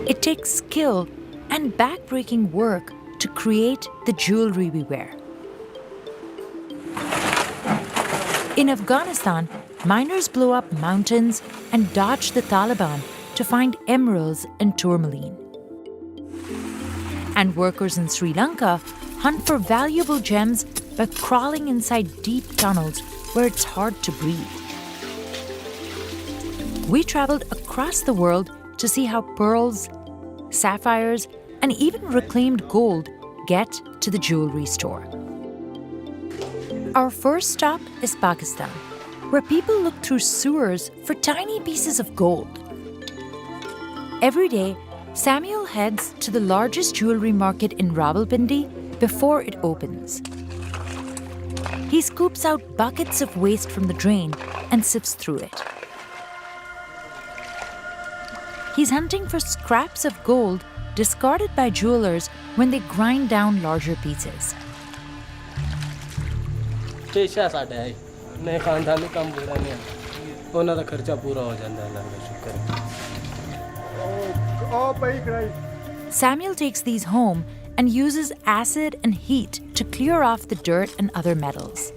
It takes skill and backbreaking work to create the jewelry we wear. In Afghanistan, miners blow up mountains and dodge the Taliban to find emeralds and tourmaline. And workers in Sri Lanka hunt for valuable gems by crawling inside deep tunnels where it's hard to breathe. We traveled across the world to see how pearls, sapphires, and even reclaimed gold get to the jewelry store. Our first stop is Pakistan, where people look through sewers for tiny pieces of gold. Every day, Samuel heads to the largest jewelry market in Rawalpindi before it opens. He scoops out buckets of waste from the drain and sifts through it. He's hunting for scraps of gold discarded by jewelers when they grind down larger pieces. Samuel takes these home and uses acid and heat to clear off the dirt and other metals.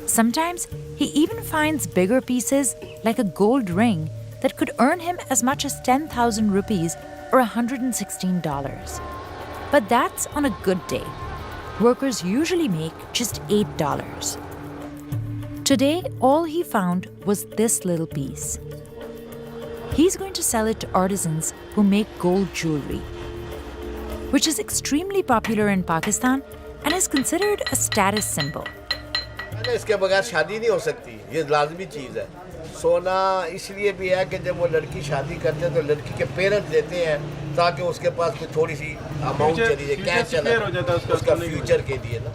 Sometimes he even finds bigger pieces like a gold ring that could earn him as much as 10,000 rupees or $116. But that's on a good day. Workers usually make just $8. Today, all he found was this little piece. He's going to sell it to artisans who make gold jewelry, which is extremely popular in Pakistan and is considered a status symbol. इसके बगैर शादी नहीं हो सकती, ये लाज़मी चीज़ है। सोना इसलिए भी है कि जब वो लड़की शादी करते हैं तो लड़की के पेरेंट्स देते हैं ताकि उसके पास कोई थोड़ी सी अमाउंट चली जाए, कैश चला उसका फ्यूचर के लिए ना।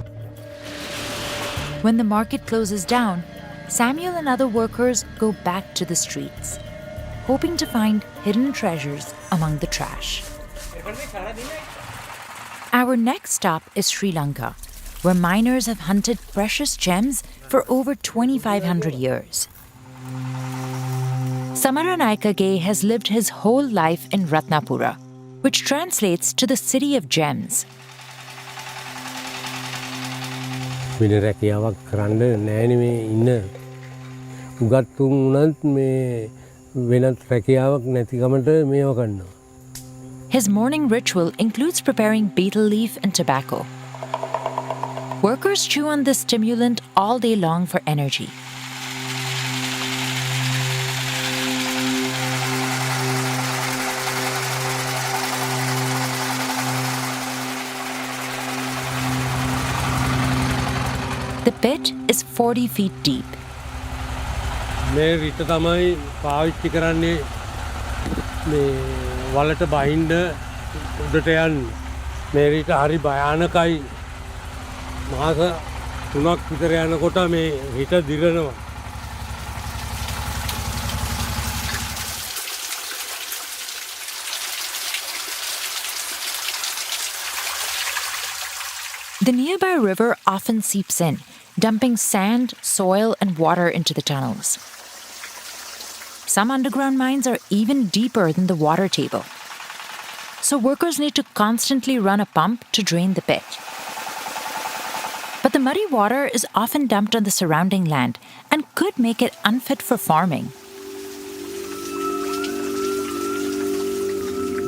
When the market closes down, Samuel and other workers go back to the streets, hoping to find hidden treasures among the trash. Our next stop is Sri Lanka, where miners have hunted precious gems for over 2,500 years. Samaranayaka Gay has lived his whole life in Ratnapura, which translates to the city of gems. His morning ritual includes preparing betel leaf and tobacco. Workers chew on this stimulant all day long for energy. The pit is 40 feet deep. The nearby river often seeps in, dumping sand, soil, and water into the tunnels. Some underground mines are even deeper than the water table. So workers need to constantly run a pump to drain the pit. But the muddy water is often dumped on the surrounding land and could make it unfit for farming.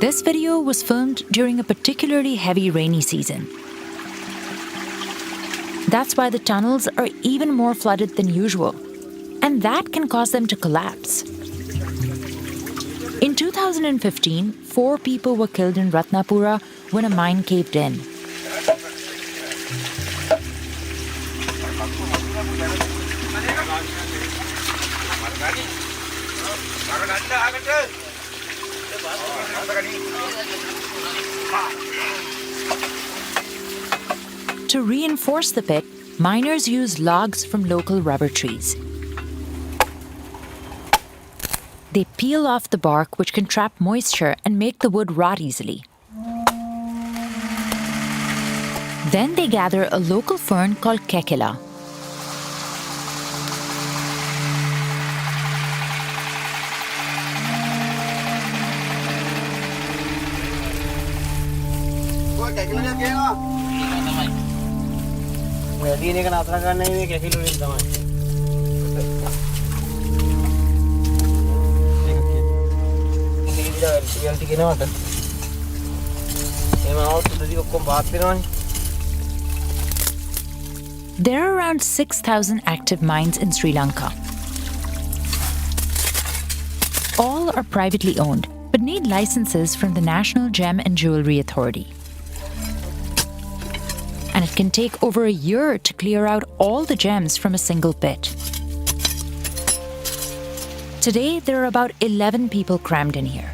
This video was filmed during a particularly heavy rainy season. That's why the tunnels are even more flooded than usual, and that can cause them to collapse. In 2015, 4 people were killed in Ratnapura when a mine caved in. To reinforce the pit, miners use logs from local rubber trees. They peel off the bark, which can trap moisture and make the wood rot easily. Then they gather a local fern called kekela. වැඩින එක නතර ගන්න මේ කැකිලු වලින් තමයි. ටික කියනවට. එහෙම આવුත් දෙක ඔක්කොම පාත් වෙනවනේ. There are around 6,000 active mines in Sri Lanka. All are privately owned, but need licenses from the National Gem and Jewellery Authority. And it can take over a year to clear out all the gems from a single pit. Today, there are about 11 people crammed in here.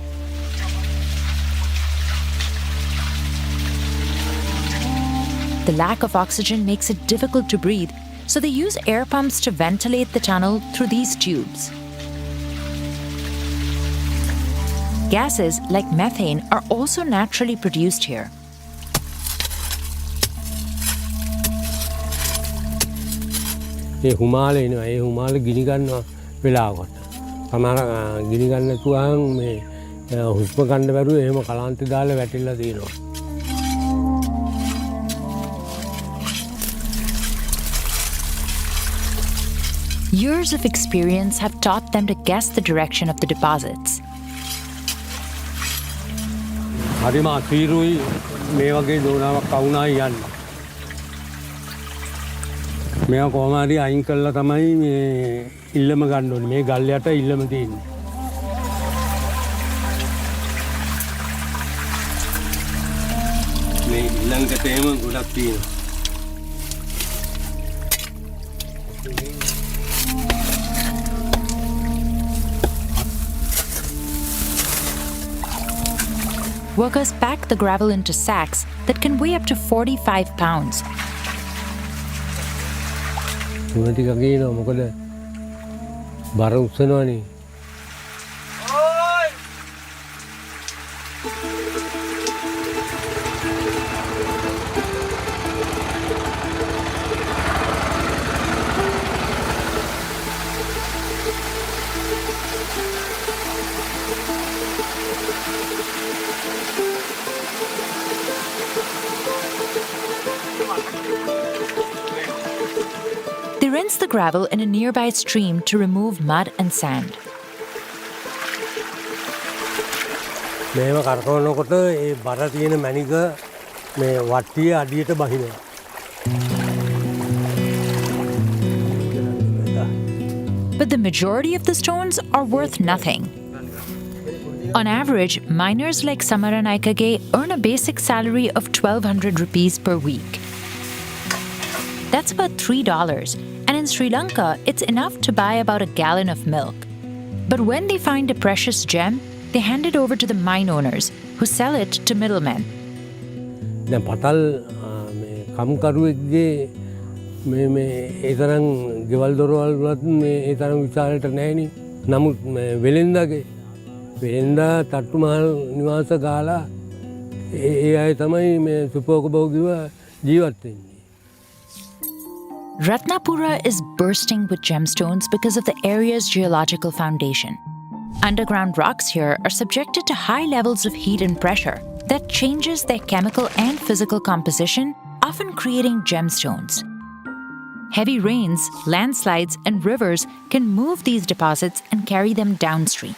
The lack of oxygen makes it difficult to breathe, so they use air pumps to ventilate the tunnel through these tubes. Gases like methane are also naturally produced here. ඒ හුමාල එනවා. ඒ හුමාල ගිනි ගන්නවා වෙලාවකට. සමහර ගිනි ගන්න නැතුවම මේ හුස්ම ගන්න බැරුව එහෙම කලාන්තේ දාලා වැටිලා තියෙනවා. Years of experience have taught them to guess the direction of the deposits. හරිම අසීරුයි මේ වගේ දෝනාවක් වුණායි යන්න. මේවා කොහොම හරි අයින් කළා තමයි මේ ඉල්ලම ගන්න ඕනේ. මේ ගල් යට ඉල්ලම තියෙන්නේ. මේ ඊළඟට එහෙම ගොඩක් තියෙනවා. Workers pack the gravel into sacks that can weigh up to 45 pounds. තුන ටික ගේනවා මොකද බර උස්සනවනේ. They rinse the gravel in a nearby stream to remove mud and sand. මේව කරකවනකොට ඒ බර තියෙන මණික මේ වට්ටිය අඩියට බහිනවා. But the majority of the stones are worth nothing. On average, miners like Samaran Aikage earn a basic salary of 1,200 rupees per week. That's about $3, and in Sri Lanka, it's enough to buy about a gallon of milk. But when they find a precious gem, they hand it over to the mine owners, who sell it to middlemen. දැන් පතල් මේ කම්කරුවෙක්ගේ මේ ඒ තරම් ගෙවල් දොරවල් වලත් මේ ඒ තරම් විශාලට නැහෙනි. නමුත් මේ වෙලෙන්දාගේ වෙලෙන්දා තට්ටු මහල් නිවාස ගාලා ඒ අය තමයි මේ සුපෝකභෝගීව ජීවත් වෙන්නේ. Ratnapura is bursting with gemstones because of the area's geological foundation. Underground rocks here are subjected to high levels of heat and pressure that changes their chemical and physical composition, often creating gemstones. Heavy rains, landslides, and rivers can move these deposits and carry them downstream.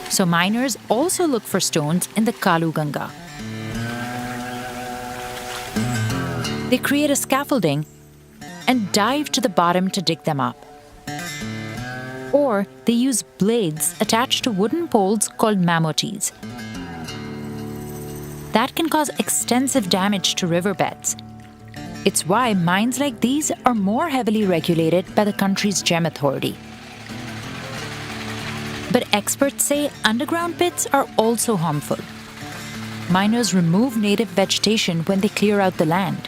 So miners also look for stones in the Kalu Ganga. They create a scaffolding and dive to the bottom to dig them up. Or they use blades attached to wooden poles called mammoties. That can cause extensive damage to riverbeds. It's why mines like these are more heavily regulated by the country's gem authority. But experts say underground pits are also harmful. Miners remove native vegetation when they clear out the land.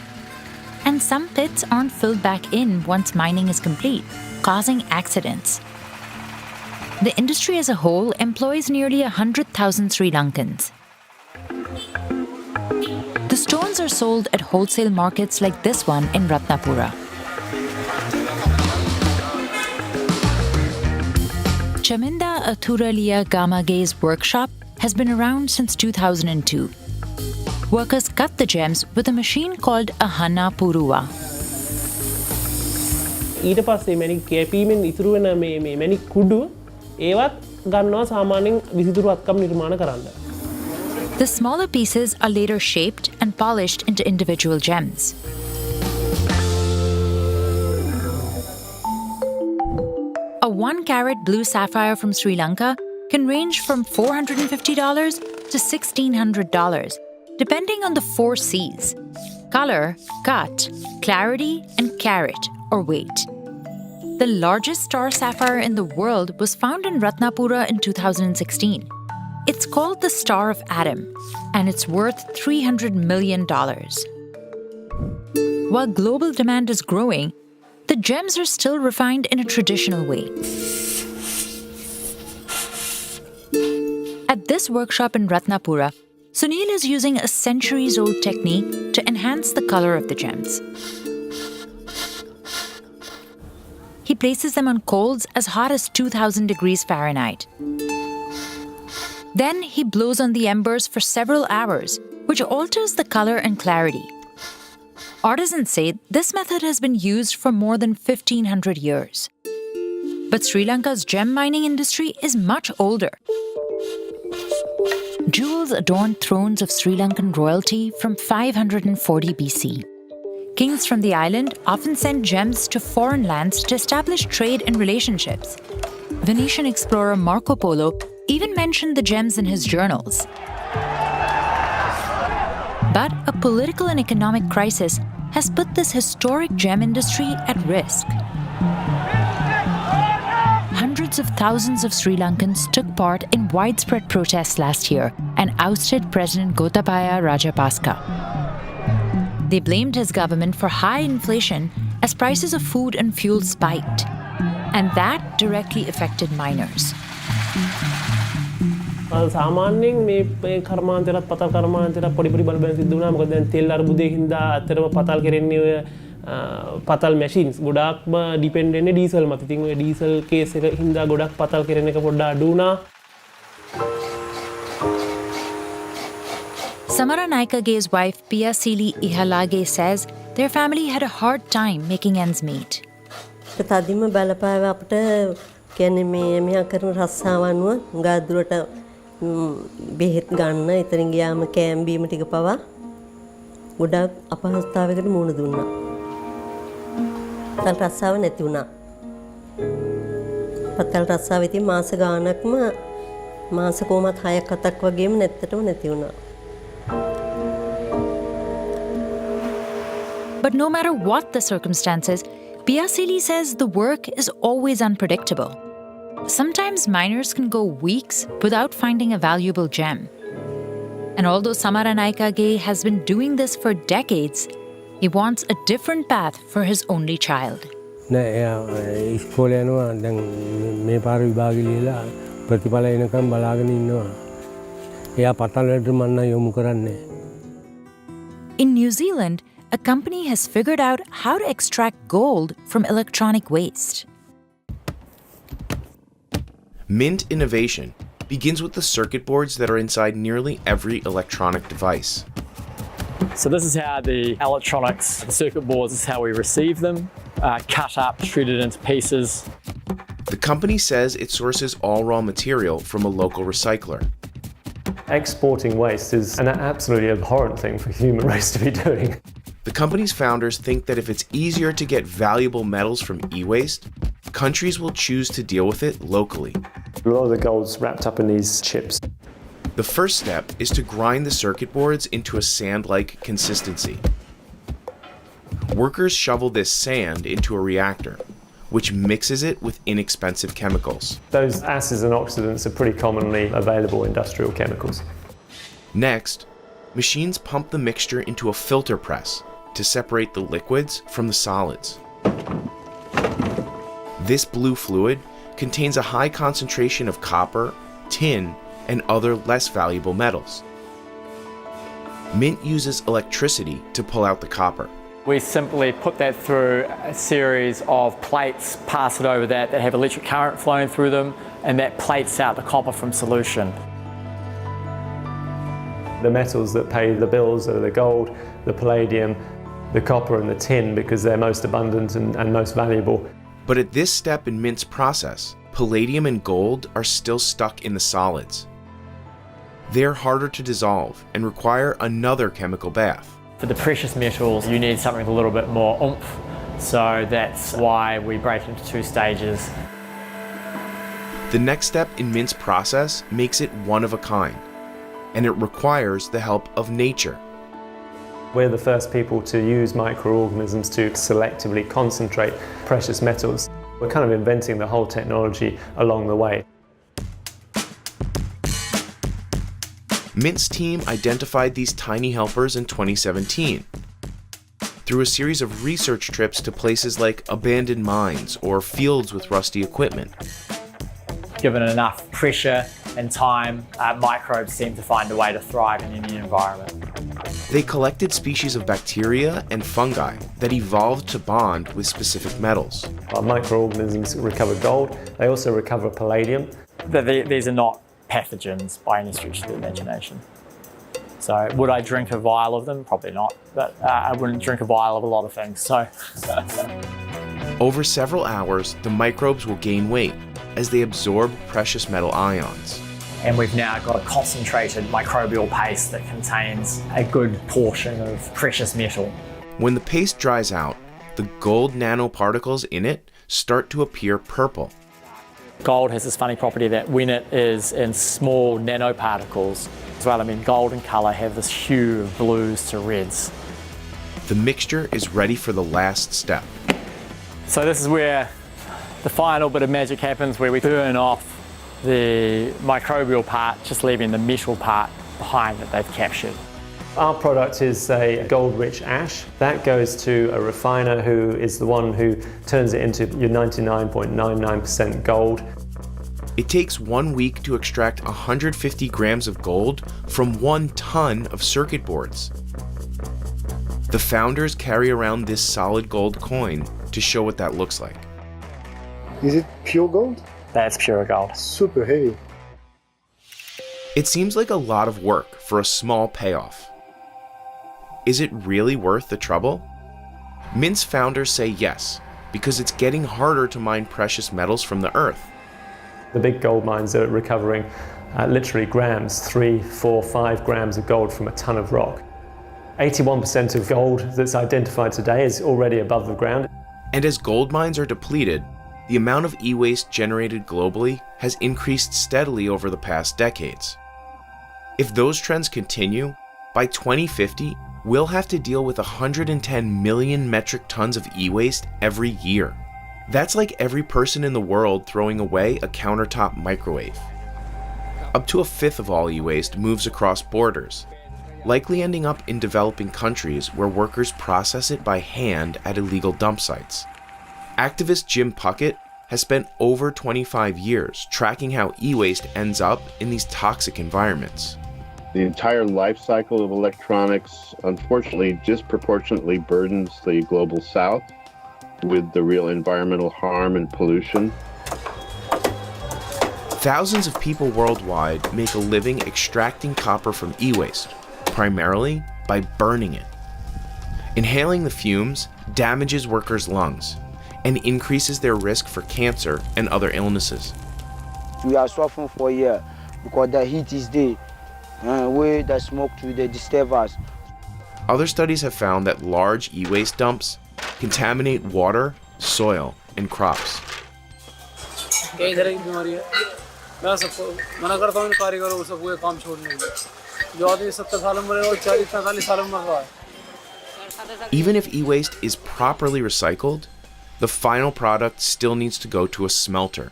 And some pits aren't filled back in once mining is complete, causing accidents. The industry as a whole employs nearly 100,000 Sri Lankans. The stones are sold at wholesale markets like this one in Ratnapura. Chaminda Athuralia Gamage's workshop has been around since 2002. Workers cut the gems with a machine called a Hana Purua. ඊට පස්සේ මැණික් කැපීමෙන් ඉතුරු වෙන මේ මැණික් කුඩු ඒවත් ගන්නවා සාමාන්‍යයෙන් විසිතුරු අත්කම් නිර්මාණ කරන්න. The smaller pieces are later shaped and polished into individual gems. A 1-carat blue sapphire from Sri Lanka can range from $450 to $1,600, depending on the 4 C's: color, cut, clarity, and carat, or weight. The largest star sapphire in the world was found in Ratnapura in 2016. It's called the Star of Adam, and it's worth $300 million. While global demand is growing, the gems are still refined in a traditional way. At this workshop in Ratnapura, Sunil is using a centuries-old technique to enhance the color of the gems. He places them on coals as hot as 2000 degrees Fahrenheit. Then he blows on the embers for several hours, which alters the color and clarity. Artisans say this method has been used for more than 1500 years. But Sri Lanka's gem mining industry is much older. Jewels adorn thrones of Sri Lankan royalty from 540 BC. Kings from the island often sent gems to foreign lands to establish trade and relationships. Venetian explorer Marco Polo even mentioned the gems in his journals. But a political and economic crisis has put this historic gem industry at risk. Hundreds of thousands of Sri Lankans took part in widespread protests last year and ousted President Gotabaya Rajapaksa. They blamed his government for high inflation as prices of food and fuel spiked, and that directly affected miners. සාමාන්‍යයෙන් මේ කර්මාන්තයත් පතල් කර්මාන්තයට පොඩි බලපෑම් සිද්ධ වුණා. මොකද දැන් තෙල් අර්බුදයේ හින්දා අතරම පතල් කෙරෙන්නේ ඔය පතල් මැෂින්ස් ගොඩාක්ම ඩිපෙන්ඩ් වෙන්නේ ඩීසල් මත. ඉතින් ඔය ඩීසල් කේස් එක හින්දා ගොඩක් පතල් කෙරෙන එක පොඩ්ඩක් අඩු වුණා. Samara Naikage's wife Pia Sili Ihalage says their family had a hard time making ends meet. තදින්ම බලපාව අපිට කියන්නේ මේ මෙහා කරන රස්සාව අනුව ගාදුරට බෙහෙත් ගන්න එතනින් ගියාම කෑම බීම ටික පවා ගොඩක් අපහසුතාවයකට මුහුණ දුන්නා. පතල් රස්සාව නැති වුණා. පතල් රස්සාව ඉතින් මාස ගාණක්ම මාස කොහමත් 6ක් 7ක් වගේම නැත්තටම නැති වුණා. But no matter what the circumstances, Pia Sili says the work is always unpredictable. Sometimes miners can go weeks without finding a valuable gem. And although Samara Naikage has been doing this for decades, he wants a different path for his only child. නෑ එයා ඉස්කෝලේ යනවා දැන් මේ පාර විභාගෙ ලියලා ප්‍රතිඵල එනකම් බලාගෙන ඉන්නවා. එයා පතල් වලට මම නම් යොමු කරන්නේ. In New Zealand, a company has figured out how to extract gold from electronic waste. Mint innovation begins with the circuit boards that are inside nearly every electronic device. So this is how the electronics, the circuit boards, this is how we receive them, cut up, shredded into pieces. The company says it sources all raw material from a local recycler. Exporting waste is an absolutely abhorrent thing for the human race to be doing. The company's founders think that if it's easier to get valuable metals from e-waste, countries will choose to deal with it locally. A lot of the gold's wrapped up in these chips. The first step is to grind the circuit boards into a sand-like consistency. Workers shovel this sand into a reactor, which mixes it with inexpensive chemicals. Those acids and oxidants are pretty commonly available industrial chemicals. Next, machines pump the mixture into a filter press to separate the liquids from the solids. This blue fluid contains a high concentration of copper, tin, and other less valuable metals. Mint uses electricity to pull out the copper. We simply put that through a series of plates, pass it over that have electric current flowing through them, and that plates out the copper from solution. The metals that pay the bills are the gold, the palladium, the copper and the tin because they're most abundant and most valuable. But at this step in Mint's process, palladium and gold are still stuck in the solids. They're harder to dissolve and require another chemical bath. For the precious metals, you need something with a little bit more oomph. So that's why we break it into 2 stages. The next step in Mint's process makes it one of a kind, and it requires the help of nature. We're the first people to use microorganisms to selectively concentrate precious metals. We're kind of inventing the whole technology along the way. Mint's team identified these tiny helpers in 2017 through a series of research trips to places like abandoned mines or fields with rusty equipment. Given enough pressure and time, microbes seem to find a way to thrive in any environment. They collected species of bacteria and fungi that evolved to bond with specific metals. Our microorganisms recover gold, they also recover palladium. These are not pathogens by any stretch of the imagination. So would I drink a vial of them? Probably not, but I wouldn't drink a vial of a lot of things. So over several hours, the microbes will gain weight as they absorb precious metal ions. And we've now got a concentrated microbial paste that contains a good portion of precious metal. When the paste dries out, the gold nanoparticles in it start to appear purple. Gold has this funny property that when it is in small nanoparticles, as well, gold and colour have this hue of blues to reds. The mixture is ready for the last step. So this is where the final bit of magic happens, where we burn off the microbial part, just leaving the metal part behind that they've captured. Our product is a gold-rich ash. That goes to a refiner who is the one who turns it into your 99.99% gold. It takes 1 week to extract 150 grams of gold from 1 ton of circuit boards. The founders carry around this solid gold coin to show what that looks like. Is it pure gold? That's pure gold. Super heavy. It seems like a lot of work for a small payoff. Is it really worth the trouble? Mint's founders say yes, because it's getting harder to mine precious metals from the earth. The big gold mines are recovering literally grams, 3, 4, 5 grams of gold from a ton of rock. 81% of gold that's identified today is already above the ground. And as gold mines are depleted, the amount of e-waste generated globally has increased steadily over the past decades. If those trends continue, by 2050, we'll have to deal with 110 million metric tons of e-waste every year. That's like every person in the world throwing away a countertop microwave. Up to 1/5 of all e-waste moves across borders, likely ending up in developing countries where workers process it by hand at illegal dump sites. Activist Jim Puckett has spent over 25 years tracking how e-waste ends up in these toxic environments. The entire life cycle of electronics, unfortunately, disproportionately burdens the global south with the real environmental harm and pollution. Thousands of people worldwide make a living extracting copper from e-waste, primarily by burning it. Inhaling the fumes damages workers' lungs and increases their risk for cancer and other illnesses. We are suffering for a year because the heat is there, where the smoke to disturb us. Other studies have found that large e-waste dumps contaminate water, soil, and crops. Even if e-waste is properly recycled, the final product still needs to go to a smelter,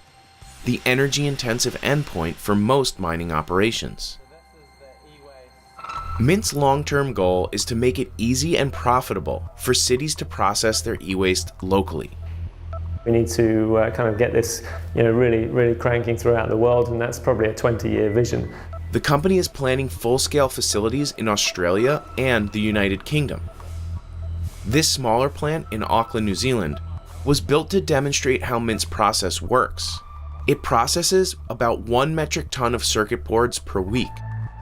the energy-intensive endpoint for most mining operations. Mint's long-term goal is to make it easy and profitable for cities to process their e-waste locally. We need to kind of get this, really cranking throughout the world, and that's probably a 20-year vision. The company is planning full-scale facilities in Australia and the United Kingdom. This smaller plant in Auckland, New Zealand, was built to demonstrate how Mint's process works. It processes about 1 metric ton of circuit boards per week.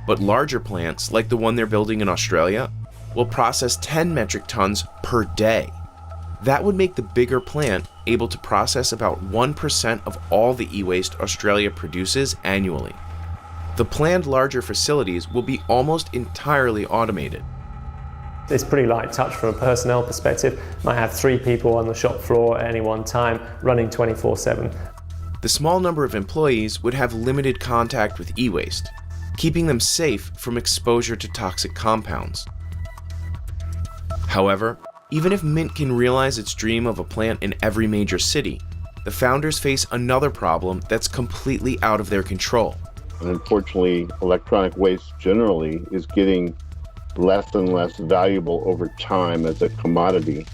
But larger plants, like the one they're building in Australia, will process 10 metric tons per day. That would make the bigger plant able to process about 1% of all the e-waste Australia produces annually. The planned larger facilities will be almost entirely automated. It's pretty light touch from a personnel perspective. Might have 3 people on the shop floor at any one time, running 24/7. The small number of employees would have limited contact with e-waste, keeping them safe from exposure to toxic compounds. However, even if Mint can realize its dream of a plant in every major city, the founders face another problem that's completely out of their control. And unfortunately, electronic waste generally is getting less and less valuable over time as a commodity.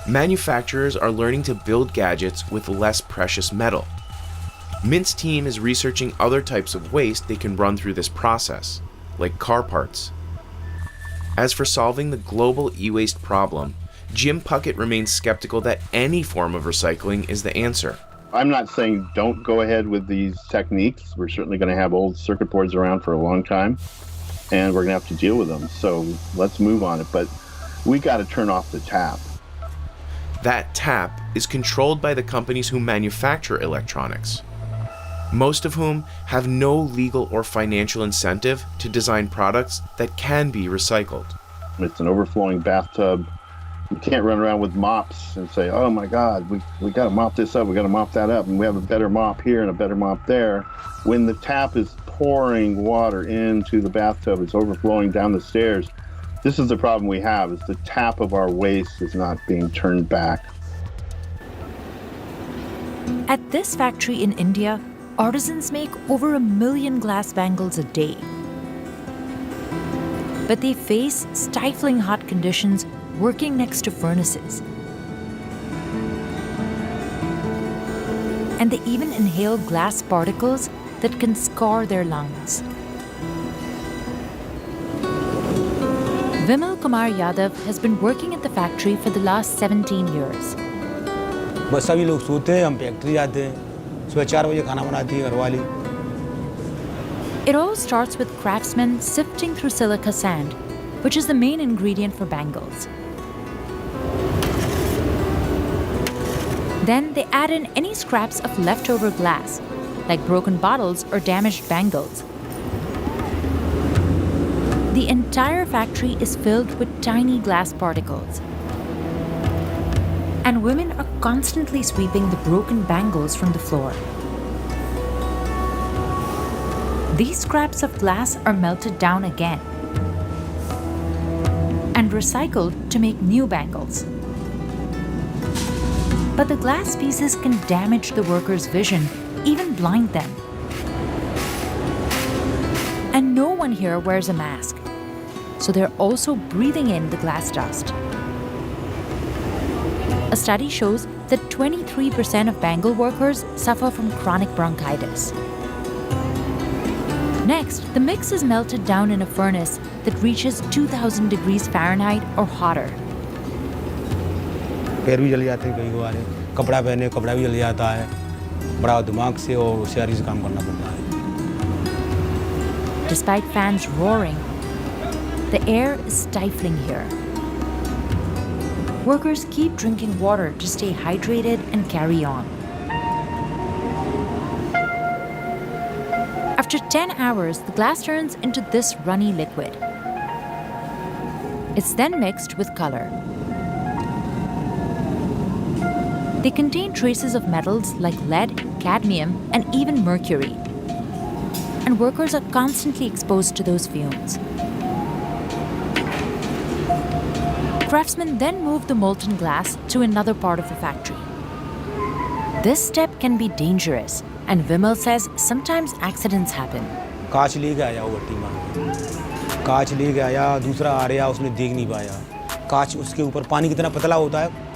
Manufacturers are learning to build gadgets with less precious metal. Mint's team is researching other types of waste they can run through this process, like car parts. As for solving the global e-waste problem, Jim Puckett remains skeptical that any form of recycling is the answer. I'm not saying don't go ahead with these techniques. We're certainly going to have old circuit boards around for a long time, and we're going to have to deal with them. So let's move on it. But we got to turn off the tap. That tap is controlled by the companies who manufacture electronics, most of whom have no legal or financial incentive to design products that can be recycled. It's an overflowing bathtub. You can't run around with mops and say, oh my God, we got to mop this up, we got to mop that up, and we have a better mop here and a better mop there. When the tap is pouring water into the bathtub, it's overflowing down the stairs. This is the problem we have, is the tap of our waste is not being turned back. At this factory in India, artisans make over 1 million glass bangles a day. But they face stifling hot conditions working next to furnaces. And they even inhale glass particles that can scar their lungs. Vimal Kumar Yadav has been working at the factory for the last 17 years. बस सभी लोग सोते हैं, हम factory जाते हैं, सुबह 4 बजे खाना बनाती है घरवाली. It all starts with craftsmen sifting through silica sand, which is the main ingredient for bangles. Then they add in any scraps of leftover glass, like broken bottles or damaged bangles. The entire factory is filled with tiny glass particles. And women are constantly sweeping the broken bangles from the floor. These scraps of glass are melted down again and recycled to make new bangles. But the glass pieces can damage the workers' vision, even blind them. And no one here wears a mask, so they're also breathing in the glass dust. A study shows that 23% of bangle workers suffer from chronic bronchitis. Next, the mix is melted down in a furnace that reaches 2000 degrees Fahrenheit or hotter. पैर भी जल जाते हैं कई बार, कपड़ा पहने कपड़ा भी जल जाता है, बड़ा दिमाग से और होशियारी से काम करना पड़ता है. Despite fans roaring, the air is stifling here. Workers keep drinking water to stay hydrated and carry on. After 10 hours, the glass turns into this runny liquid. It's then mixed with color. They contain traces of metals like lead, cadmium, and even mercury. And workers are constantly exposed to those fumes. Craftsmen then move the molten glass to another part of the factory. This step can be dangerous, and Vimal says sometimes accidents happen. कांच लेके आया वो भट्टी में, कांच लेके आया, दूसरा आ रहा उसने देख नहीं पाया, कांच उसके ऊपर पानी कितना पतला होता है.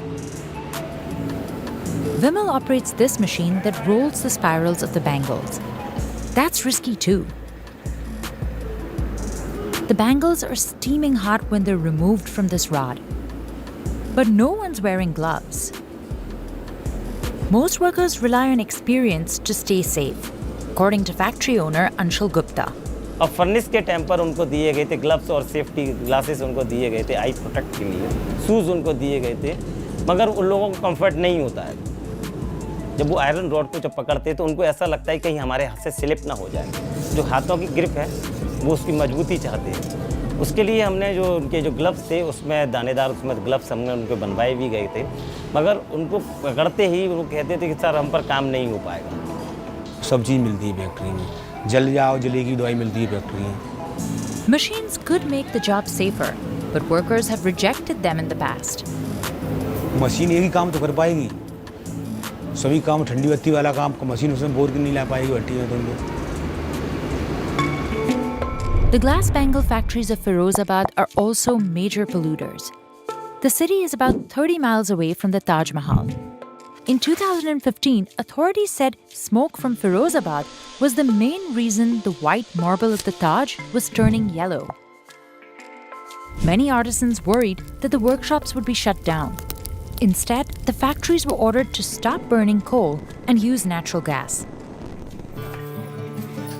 Vimal operates this machine that rolls the spirals of the bangles. That's risky too. The bangles are steaming hot when they're removed from this rod. But no one's wearing gloves. Most workers rely on experience to stay safe, according to factory owner Anshul Gupta. और furnish के time पर उनको दिए गए थे gloves और safety glasses उनको दिए गए थे आई प्रोटेक्ट के लिए, शूज़ उनको दिए गए थे, मगर उन लोगों को कंफर्ट नहीं होता है। जब वो आयरन रॉड को जब पकड़ते हैं तो उनको ऐसा लगता है कहीं हमारे हाथ से स्लिप ना हो जाए। जो हाथों की ग्रिप है वो उसकी मजबूती चाहते हैं। उसके लिए हमने जो उनके जो ग्लव्स थे उसमें दानेदार उसमें ग्लव्स हमने उनको बनवाए भी गए थे, मगर उनको पकड़ते ही वो कहते थे कि सर हम पर काम नहीं हो पाएगा। सब चीज़ मिलती है फैक्ट्री में, जल जाओ जले की दवाई मिलती है फैक्ट्री में। Machines could make the job safer, but workers have rejected them in the past. Machine एक ही काम तो कर पाएगी, सभी काम ठंडी बत्ती वाला काम मशीन उसमें बोर नहीं ला पाएगी भट्टी में तुम। The glass bangle factories of Firozabad are also major polluters. The city is about 30 miles away from the Taj Mahal. In 2015, authorities said smoke from Firozabad was the main reason the white marble of the Taj was turning yellow. Many artisans worried that the workshops would be shut down. Instead, the factories were ordered to stop burning coal and use natural gas.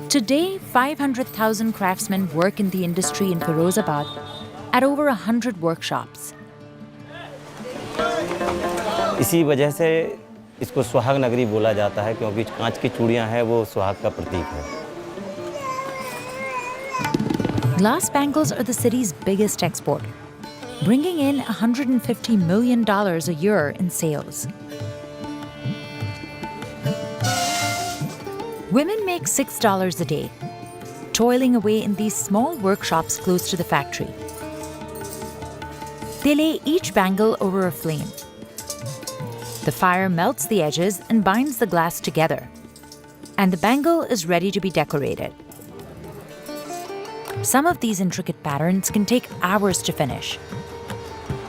Today, 500,000 craftsmen work in the industry in Firozabad at over 100 workshops. इसी वजह से इसको सुहाग नगरी बोला जाता है, क्योंकि कांच की चूड़ियां हैं वो सुहाग का प्रतीक है। Glass bangles are the city's biggest export, bringing in $150 million a year in sales. Women make $6 a day, toiling away in these small workshops close to the factory. They lay each bangle over a flame. The fire melts the edges and binds the glass together, and the bangle is ready to be decorated. Some of these intricate patterns can take hours to finish.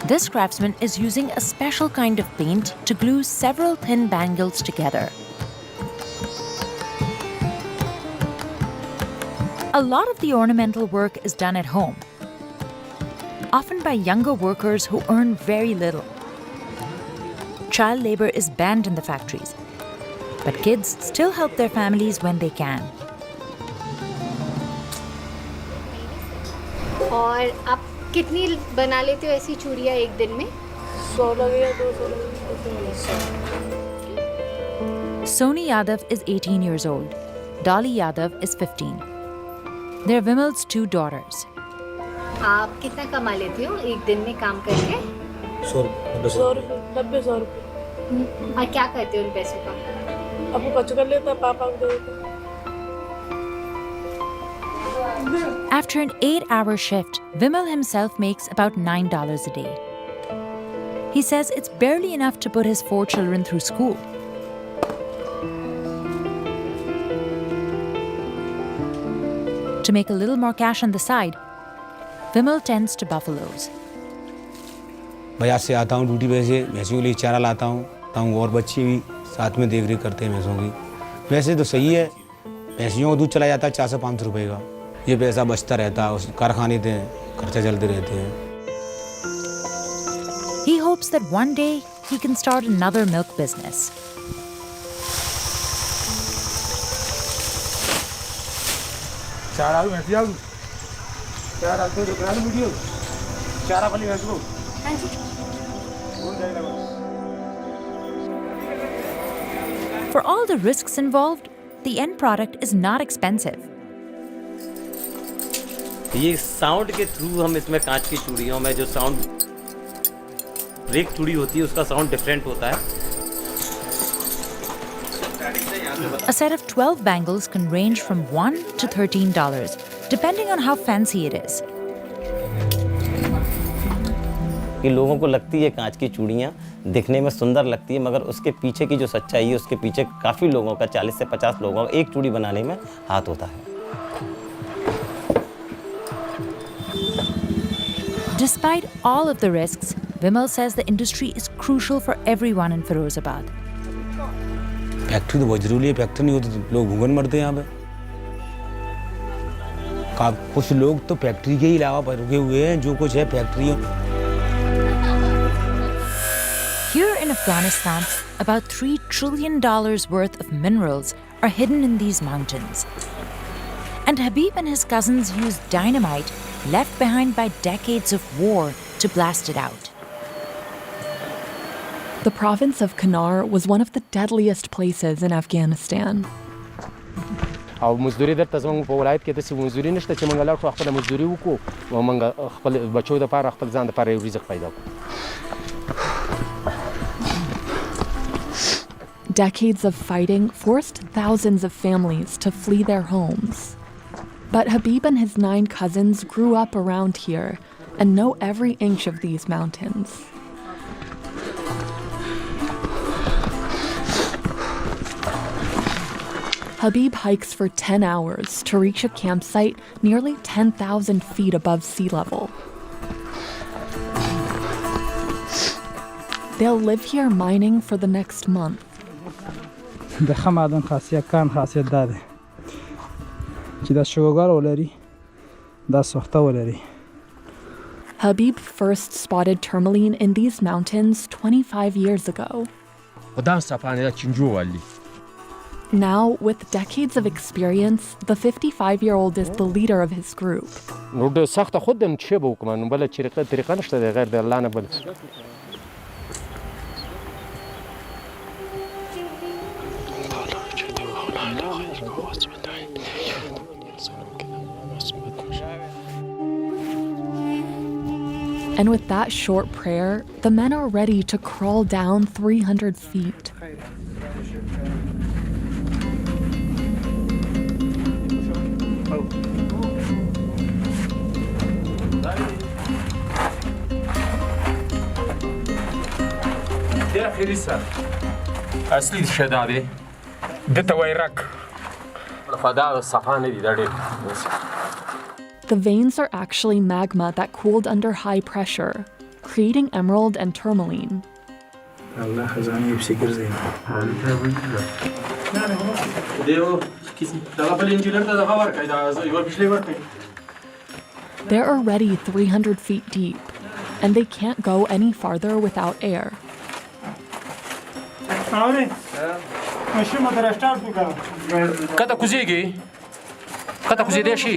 This craftsman is using a special kind of paint to glue several thin bangles together. A lot of the ornamental work is done at home, often by younger workers who earn very little. Child labor is banned in the factories, but kids still help their families when they can. और आप कितनी बना लेते हो ऐसी चूड़ियाँ एक दिन में? 100 या 200। Soni Yadav is 18 years old. Dolly Yadav is 15. They're Vimal's two daughters. आप कितना कमा लेते हो एक दिन में काम करके? 100 रुपये। और क्या करते हो उन पैसों का? अब वो बच कर लेता, पापा को दे देता। After an 8-hour shift, Vimal himself makes about $9 a day. He says it's barely enough to put his 4 children through school. To make a little more cash on the side, Vimal tends to buffaloes. बाजार से आता हूँ duty पे से, भैंसों के लिए चारा लाता हूँ और बच्चे भी साथ में देख रेख करते हैं भैंसों की। वैसे तो सही है, भैंसियों का दूध चला जाता है 400 500 रुपये का, ये पैसा बचता रहता है, उस कारखाने से खर्चा चलते रहते हैं। He hopes that one day he can start another milk business. चारा भैंसी आलू चारा डालते हो, जो वीडियो चारा वाली भैंस को। हाँ जी। For all the risks involved, the end product is not expensive. ये साउंड के थ्रू हम इसमें कांच की चूड़ियों में जो साउंड ब्रेक चूड़ी होती है उसका साउंड डिफरेंट होता है। A set of 12 bangles can range from $1 to $13, depending on how fancy it is. कि लोगों को लगती है कांच की चूड़ियाँ दिखने में सुंदर लगती है, मगर उसके पीछे की जो सच्चाई है, उसके पीछे काफ़ी लोगों का 40 से 50 लोगों का एक चूड़ी बनाने में हाथ होता है। Despite all of the risks, Vimal says the industry is crucial for everyone in Firozabad. Factory तो बहुत जरूरी है, फैक्ट्री नहीं होती तो लोग भूखन मरते हैं यहाँ पे। कुछ लोग तो फैक्ट्री के ही अलावा पर रुके हुए हैं, जो कुछ है फैक्ट्रियों। Here in Afghanistan, about $3 trillion worth of minerals are hidden in these mountains. And Habib and his cousins used dynamite left behind by decades of war to blast it out. The province of Kunar was one of the deadliest places in Afghanistan. او مزدوري درته زموږ په ولایت کې داسې مزدوري نشته چې موږ لاړ شو خپله مزدوري وکړو او موږ خپل بچو دپاره خپل ځان دپاره یو رزق پیدا کړو. Decades of fighting forced thousands of families to flee their homes. But Habib and his 9 cousins grew up around here and know every inch of these mountains. Habib hikes for 10 hours to reach a campsite nearly 10,000 feet above sea level. They'll live here mining for the next month. د ښه معدن خاصیت کان خاصیت دا دی چې دا شګوګر ولري دا سوخته ولري. Habib first spotted tourmaline in these mountains 25 years ago. دا صفانه دا چنجو والی. Now, with decades of experience, the 55-year-old is the leader of his group. نو د سخت خود د چې به وکم نو بل طریقه نشته غیر د الله نه بل. And with that short prayer, the men are ready to crawl down 300 feet. اصلي شداده دته وایرک فدا صفانه دي دا ډېر. The veins are actually magma that cooled under high pressure, creating emerald and tourmaline. الله خزانه یې ګرځي. They're already 300 feet deep, and they can't go any farther without air. کته کوزيږي کته کوزيدې شي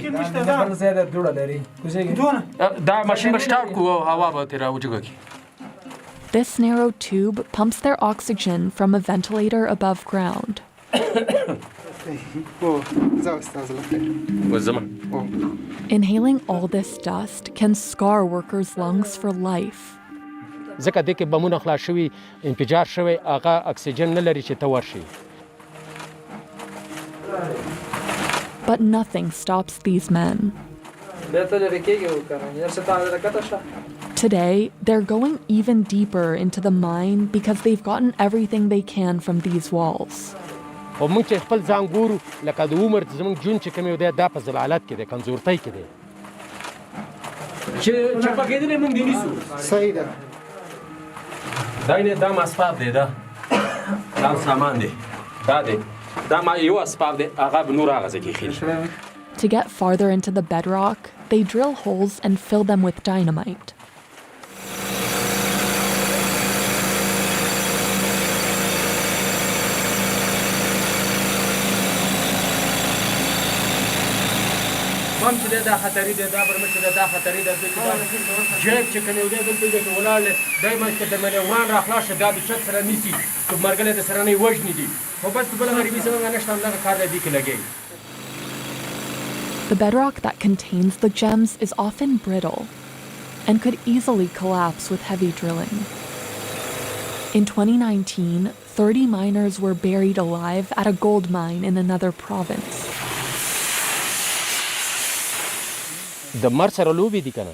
دا ماشين به سٹارټ کو هوا به تیرا وجوږي. This narrow tube pumps their oxygen from a ventilator above ground. Inhaling all this dust can scar workers' lungs for life. ځکه دې کې بمونه خلاص شوي انفجار شوی هغه اکسیجن نه لري چې ته ورشي. But nothing stops these men. Today, they're going even deeper into the mine because they've gotten everything they can from these walls. او موږ چې خپل ځان ګورو لکه د عمر زموږ جون چې کوم یو دی دا په ضلالت کې دی کمزورتۍ کې دی چې پکېدلې موږ دې نیسو. صحیح ده. دا ما اسباب دی دا سامان دی دا ما یو اسباب دی هغه به نور هغه ځکه خېل. To get farther into the bedrock, they drill holes and fill them with dynamite. هم چې دا خطرې ده دا برمه چې دا خطرې ده چې جیب چې کنه یو دې دلته کې ولاړ دایمه چې د مليون را خلاص دا د چت سره نیسی چې مرګله د سره نه وژنې دي خو بس په بل غریبي سره نشته هم دا کار دی کې لګي. The bedrock that contains the gems is often brittle and could easily collapse with heavy drilling. In 2019, 30 miners were buried alive at a gold mine in another province. د مر سره لوبې دي کنه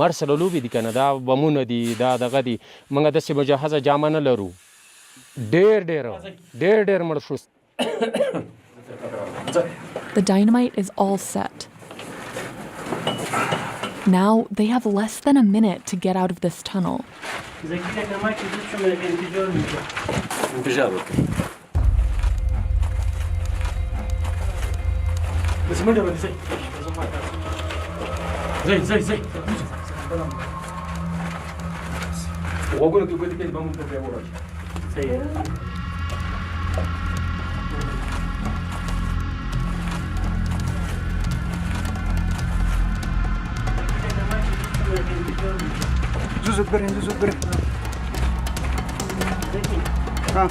مر سره لوبې دي کنه دا بمونه دي دا دغه دي موږ داسې مجهزه جامه نه لرو ډېر مړ شو. The dynamite is all set. Now they have less than a minute to get out of this tunnel. زود بره اینجا زود بره ها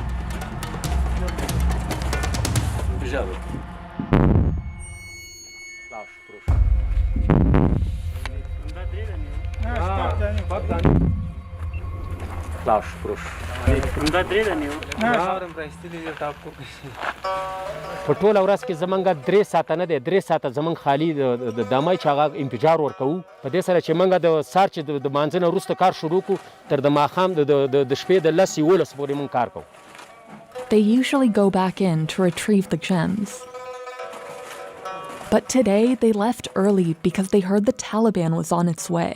Klaus, proszę. په ټوله ورځ کې زمونږ 3 ساعته نه دی 3 ساعته زمونږ خالي د دمای چې هغه انفجار ورکوو په دې سره چې موږ د سار چې د مانځه نه وروسته کار شروع کړو تر د ماښام د شپې د 10-11 پورې موږ کار کوو. They usually go back in to retrieve the gems. But today they left early because they heard the Taliban was on its way.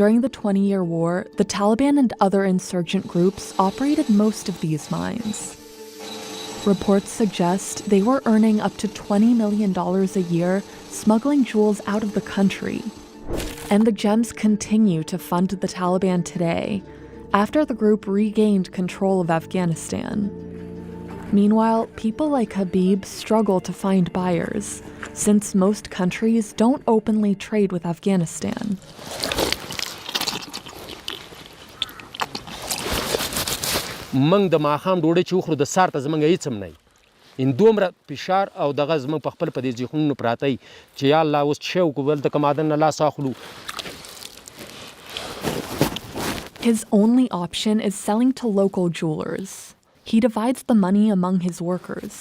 During the 20-year war, the Taliban and other insurgent groups operated most of these mines. Reports suggest they were earning up to $20 million a year smuggling jewels out of the country. And the gems continue to fund the Taliban today, after the group regained control of Afghanistan. Meanwhile, people like Habib struggle to find buyers, since most countries don't openly trade with Afghanistan. موږ د ماښام ډوډۍ چې وخورو د سار ته زموږ هېڅ هم نه وي ان دومره فشار او دغه زموږ په خپل په دې ذهنونو پراته وي چې یا الله اوس څه وکړو دلته که معدن نه لاس اخلو. His only option is selling to local jewelers. He divides the money among his workers.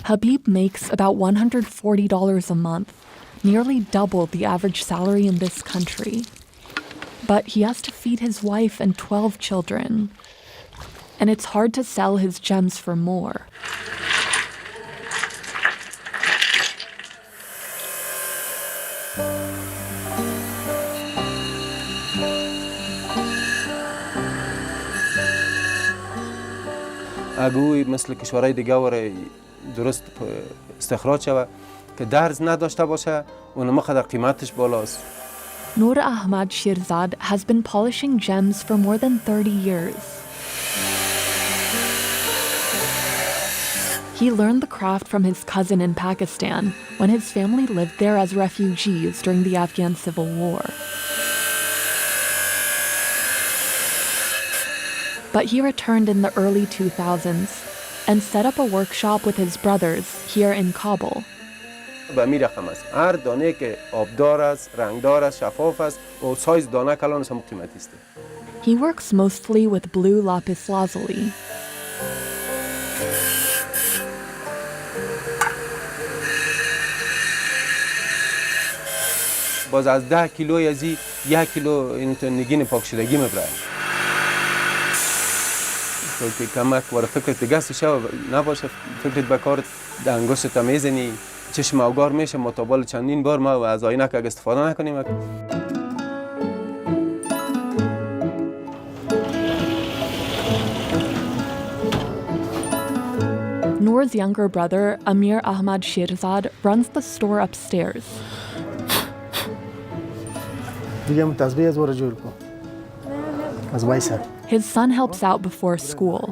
Habib makes about $140 a month, nearly double the average salary in this country. But he has to feed his wife and 12 children. And it's hard to sell his gems for more. اگه مثل کشورهای دیگه وره درست استخراج شوه که درز نداشته باشه اون مقدر قیمتش بالاست. Noor Ahmad Shirzad has been polishing gems for more than 30 years. He learned the craft from his cousin in Pakistan when his family lived there as refugees during the Afghan Civil War. But he returned in the early 2000s and set up a workshop with his brothers here in Kabul. به می رقم است هر دانه که آبدار است رنگدار است شفاف است و سایز دانه کلانش هم قیمتی است. He works mostly with blue lapis lazuli. باز از 10 کیلو ازی 1 کیلو این نگین پاکشدگی میبره. تو که کمک ور فکرت دگست شو نباشه فکرت به کارت انگشت میزنی چشم اوگار میشه متابل چندین بار ما از آینک اگه استفاده نکنیم. Noor's younger brother, Amir Ahmad Shirzad, runs the store upstairs. His son helps out before school.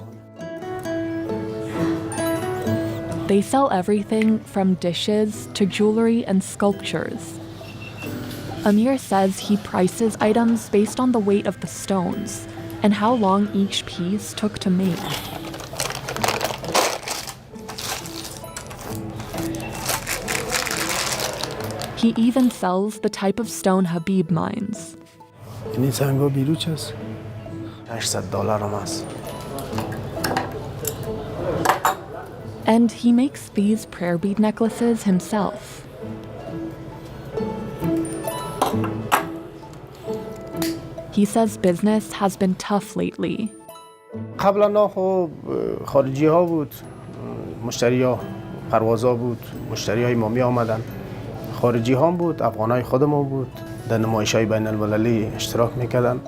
They sell everything from dishes to jewelry and sculptures. Amir says he prices items based on the weight of the stones and how long each piece took to make. He even sells the type of stone Habib mines. And he makes these prayer bead necklaces himself. He says business has been tough lately. قبلا خب خارجی ها بود مشتری ها پروازا بود مشتری های ما می آمدن خارجی ها بود افغان های خودمون بود در نمایش های بین المللی اشتراک میکردن.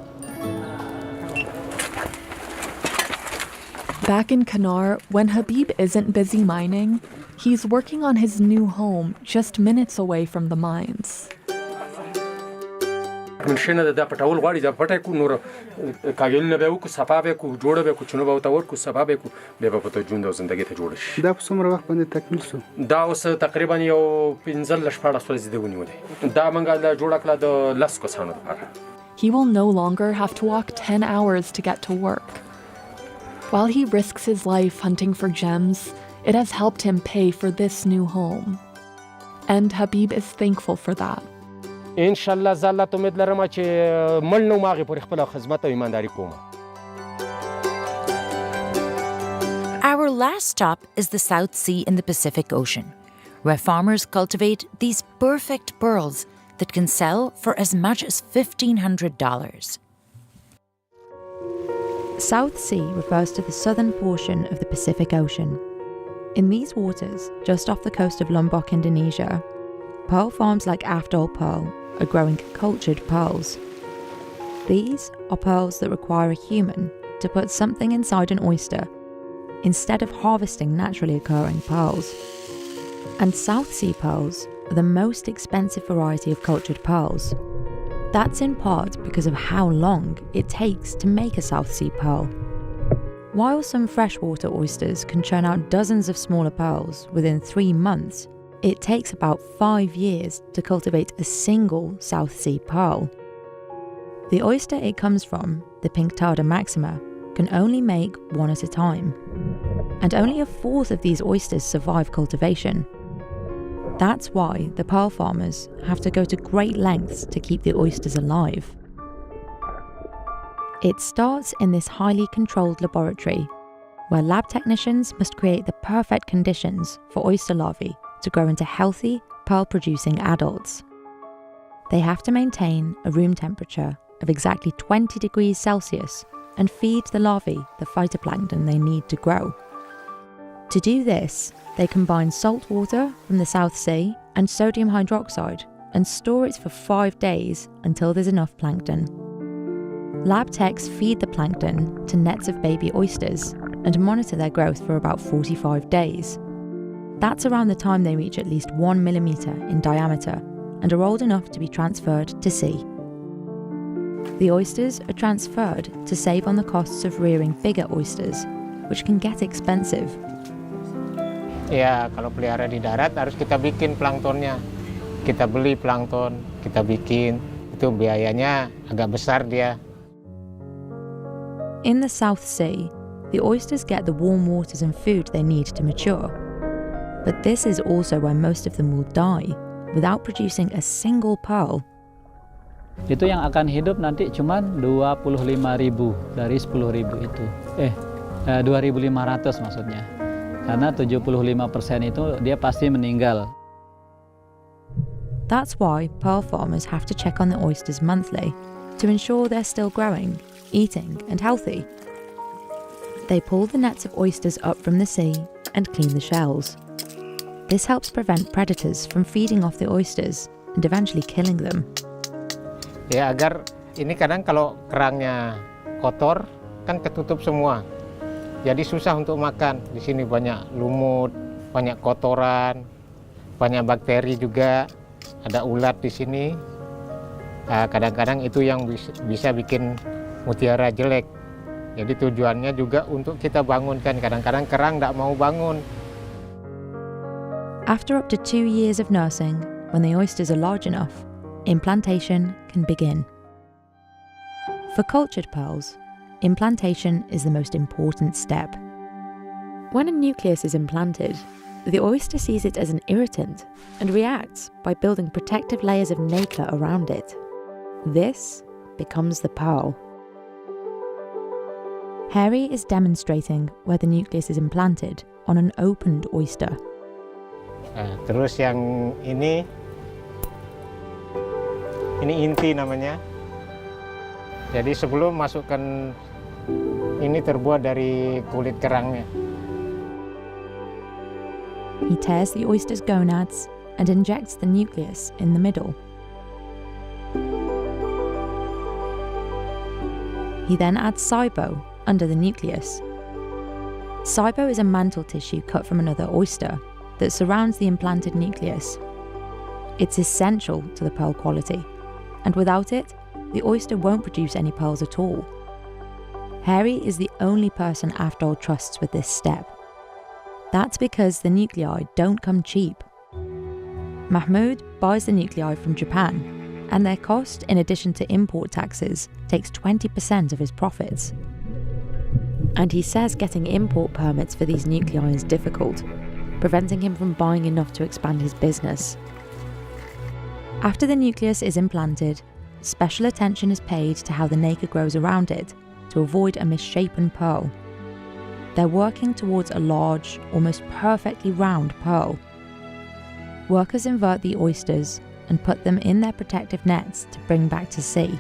Back in Kanar, when Habib isn't busy mining, he's working on his new home just minutes away from the mines. پټمن شنه د پټول غواړي د پټه کو نور کاګل نه به کو صفا به کو جوړه به کو چنو به تور کو صفا به کو به په تو ژوند او ژوندۍ ته جوړ شي دا په څومره وخت باندې تکمیل شو دا اوس تقریبا یو 15 لشپاړه سورې زده ونیولې دا منګه د جوړ کړه د لاس کو سانو لپاره. He will no longer have to walk 10 hours to get to work. While he risks his life hunting for gems, it has helped him pay for this new home. And Habib is thankful for that. ان شاء الله زه الله ته امید لرم چې مړ نه وم هغې پورې خپله خدمت او ایمانداري کوم. Our last stop is the South Sea in the Pacific Ocean, where farmers cultivate these perfect pearls that can sell for as much as $1,500. South Sea refers to the southern portion of the Pacific Ocean. In these waters, just off the coast of Lombok, Indonesia, pearl farms like Afdal Pearl are growing cultured pearls. These are pearls that require a human to put something inside an oyster instead of harvesting naturally occurring pearls. And South Sea pearls are the most expensive variety of cultured pearls. That's in part because of how long it takes to make a South Sea pearl. While some freshwater oysters can churn out dozens of smaller pearls within 3 months, it takes about 5 years to cultivate a single South Sea pearl. The oyster it comes from, the Pinctada maxima, can only make one at a time. And only a fourth of these oysters survive cultivation. That's why the pearl farmers have to go to great lengths to keep the oysters alive. It starts in this highly controlled laboratory, where lab technicians must create the perfect conditions for oyster larvae to grow into healthy, pearl-producing adults. They have to maintain a room temperature of exactly 20 degrees Celsius and feed the larvae the phytoplankton they need to grow. To do this, they combine salt water from the South Sea and sodium hydroxide and store it for 5 days until there's enough plankton. Lab techs feed the plankton to nets of baby oysters and monitor their growth for about 45 days. That's around the time they reach at least 1 millimeter in diameter and are old enough to be transferred to sea. The oysters are transferred to save on the costs of rearing bigger oysters, which can get expensive. Ya, kalau pelihara di darat harus kita bikin planktonnya. Kita beli plankton, kita bikin. Itu biayanya agak besar dia. In the South Sea, the oysters get the warm waters and food they need to mature. But this is also where most of them will die, without producing a single pearl. Itu yang akan hidup nanti cuman 25.000 dari 10.000 itu. 2.500 maksudnya. Karena 75% itu dia pasti meninggal. That's why pearl farmers have to check on the oysters monthly to ensure they're still growing, eating, and healthy. They pull the nets of oysters up from the sea and clean the shells. This helps prevent predators from feeding off the oysters and eventually killing them. Ya, agar ini kadang kalau kerangnya kotor kan ketutup semua. Jadi susah untuk makan. Di sini banyak lumut, banyak kotoran, banyak bakteri juga. Ada ulat di sini. Kadang-kadang itu yang bisa bikin mutiara jelek. Jadi tujuannya juga untuk kita bangunkan. Kadang-kadang kerang tidak mau bangun. After up to 2 years of nursing, when the oysters are large enough, implantation can begin. For cultured pearls, implantation is the most important step. When a nucleus is implanted, the oyster sees it as an irritant and reacts by building protective layers of nacre around it. This becomes the pearl. Harry is demonstrating where the nucleus is implanted on an opened oyster. Terus yang ini inti namanya. Jadi sebelum masukkan ini terbuat dari kulit kerangnya. He tears the oyster's gonads and injects the nucleus in the middle. He then adds SIBO under the nucleus. SIBO is a mantle tissue cut from another oyster that surrounds the implanted nucleus. It's essential to the pearl quality, and without it, the oyster won't produce any pearls at all. Harry is the only person Afdol trusts with this step. That's because the nuclei don't come cheap. Mahmoud buys the nuclei from Japan, and their cost, in addition to import taxes, takes 20% of his profits. And he says getting import permits for these nuclei is difficult, preventing him from buying enough to expand his business. After the nucleus is implanted, special attention is paid to how the nacre grows around it to avoid a misshapen pearl. They're working towards a large, almost perfectly round pearl. Workers invert the oysters and put them in their protective nets to bring back to sea.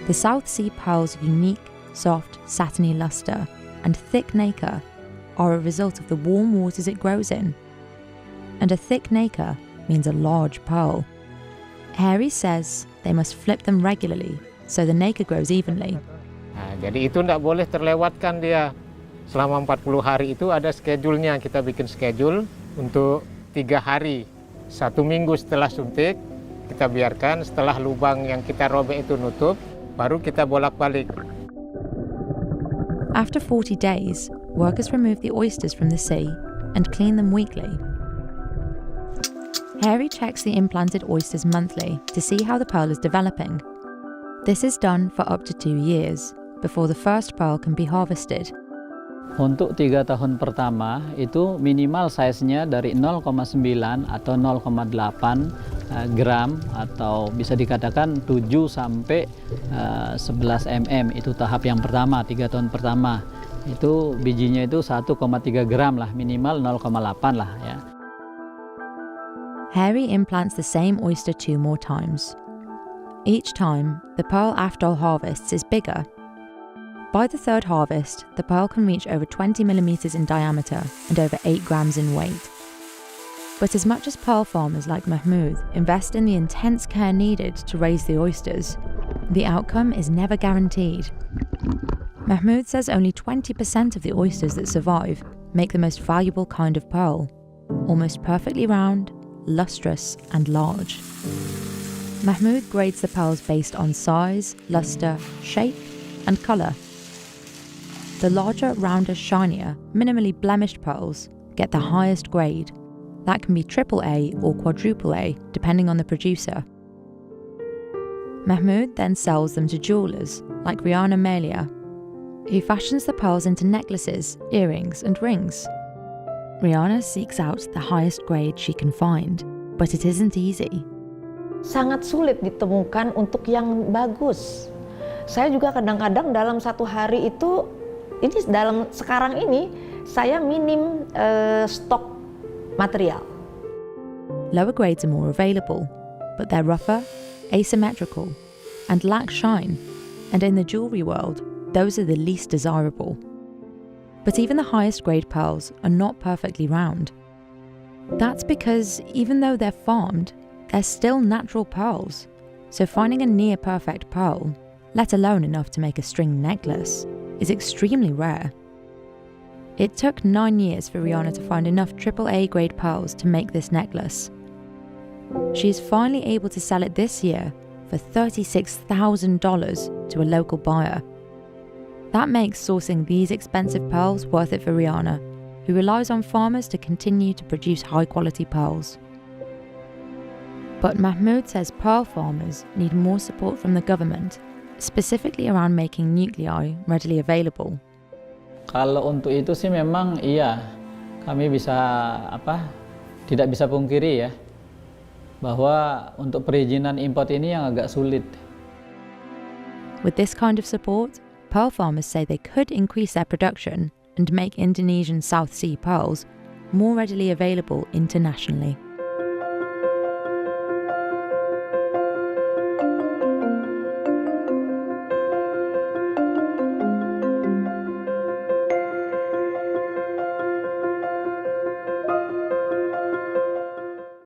The South Sea pearl's unique, soft, satiny luster and thick nacre are a result of the warm waters it grows in. And a thick nacre means a large pearl. Harry says they must flip them regularly so the nacre grows evenly. Jadi itu tidak boleh terlewatkan dia. Selama 40 hari itu ada schedule-nya, kita bikin schedule untuk 3 hari. 1 minggu setelah suntik, kita biarkan setelah lubang yang kita robek itu nutup, baru kita bolak-balik. After 40 days, workers remove the oysters from the sea and clean them weekly. Harry checks the implanted oysters monthly to see how the pearl is developing. This is done for up to 2 years, before the first pearl can be harvested. Untuk 3 tahun pertama itu minimal size-nya dari 0,9 atau 0,8 gram atau bisa dikatakan 7 sampai 11 mm. Itu tahap yang pertama, 3 tahun pertama. Itu bijinya itu 1,3 gram lah, minimal 0,8 lah ya. Harry implants the same oyster 2 more times. Each time, the pearl Afdol harvests is bigger. By the 3rd harvest, the pearl can reach over 20 millimeters in diameter and over 8 grams in weight. But as much as pearl farmers like Mahmoud invest in the intense care needed to raise the oysters, the outcome is never guaranteed. Mahmoud says only 20% of the oysters that survive make the most valuable kind of pearl, almost perfectly round, lustrous and large. Mahmoud grades the pearls based on size, luster, shape and colour. The larger, rounder, shinier, minimally blemished pearls get the highest grade. That can be AAA or quadruple A, depending on the producer. Mahmoud then sells them to jewellers like Rihanna Melia, who fashions the pearls into necklaces, earrings and rings. Rihanna seeks out the highest grade she can find, but it isn't easy. Sangat sulit ditemukan untuk yang bagus. Saya juga kadang-kadang dalam 1 hari itu, ini dalam sekarang ini, saya minim stok material. Lower grades are more available, but they're rougher, asymmetrical, and lack shine. And in the jewellery world, those are the least desirable. But even the highest grade pearls are not perfectly round. That's because even though they're farmed, they're still natural pearls. So finding a near perfect pearl, let alone enough to make a string necklace, is extremely rare. It took 9 years for Rihanna to find enough AAA grade pearls to make this necklace. She is finally able to sell it this year for $36,000 to a local buyer. That makes sourcing these expensive pearls worth it for Rihanna, who relies on farmers to continue to produce high-quality pearls. But Mahmoud says pearl farmers need more support from the government, specifically around making nuclei readily available. Kalau untuk itu sih memang iya, kami bisa tidak bisa pungkiri ya, bahwa untuk perizinan import ini yang agak sulit. With this kind of support, pearl farmers say they could increase their production and make Indonesian South Sea pearls more readily available internationally.